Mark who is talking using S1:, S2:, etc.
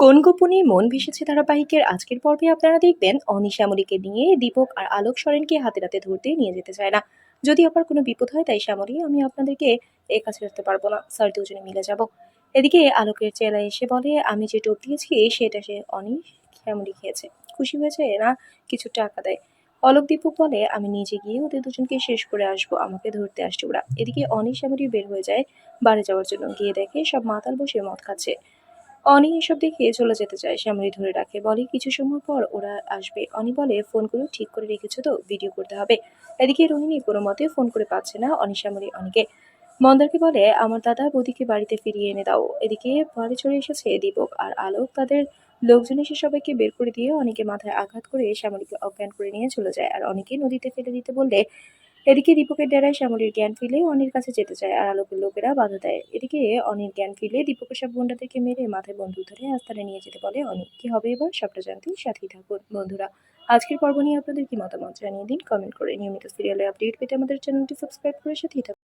S1: কোন গোপনে মন ভেসেছে ধারাবাহিকের আজকের পর্বে আপনারা দেখবেন অনি শ্যামলীকে নিয়ে দীপক আর আলোক সরেনকে হাতে নাতে ধরতে নিয়ে যেতে চায় না। যদি আবার কোনো বিপদ হয় তাই শ্যামলী আমি আপনাদেরকে কাছে রাখতে পারবো না স্যার, দুজনে মিলে যাব। এদিকে আলোকের চেলা এসে বলে আমি যে টোপ দিয়েছি সেটা সে অনি শ্যামলী খেয়েছে, খুশি হয়েছে না, কিছু টাকা দেয়। অলোক দীপক বলে আমি নিজে গিয়ে ওদের দুজনকে শেষ করে আসবো, আমাকে ধরতে আসছে ওরা। এদিকে অনি শ্যামলী বের হয়ে যায় বাড়ি যাওয়ার জন্য, গিয়ে দেখে সব মাতাল বসে মদ খাচ্ছে। অনি এসব দেখে চলে যেতে চায়, শ্যামলী ধরে রাখে, বলে কিছু সময় পর ওরা আসবে। অনি বলে ফোনগুলো ঠিক করে রেখেছো তো, ভিডিও করতে হবে। এদিকে রোহিণী কোনো মতে ফোন করে পাচ্ছে না অনি শ্যামলী অনিকে। মন্দারকে বলে আমার দাদা বৌদিকে বাড়িতে ফিরিয়ে এনে দাও। এদিকে বাড়ি চলে এসেছে দীপক আর আলোক, তাদের লোকজন এসে সবাইকে বের করে দিয়ে অনেকে মাথায় আঘাত করে শ্যামলীকে অজ্ঞান করে নিয়ে চলে যায় আর অনেকে নদীতে ফেলে দিতে বললে এদিকে দীপকের ডেরায় শ্যামলীর জ্ঞান ফিরলে অনির কাছে যেতে চায় আর আলোকের লোকেরা বাধা দেয়। এদিকে অনির জ্ঞান ফিরলে দীপকের সব গুন্ডাদেরকে মেরে মাথায় বন্দুক ধরে আস্তানে নিয়ে যেতে বলে অনি। কি হবে এবার সবটা জানতে সাথেই থাকুন বন্ধুরা। আজকের পর্ব নিয়ে আপনাদের কি মতামত জানিয়ে দিন কমেন্ট করে। নিয়মিত সিরিয়ালের আপডেট পেতে আমাদের চ্যানেলটি সাবস্ক্রাইব করে সাথেই থাকুন।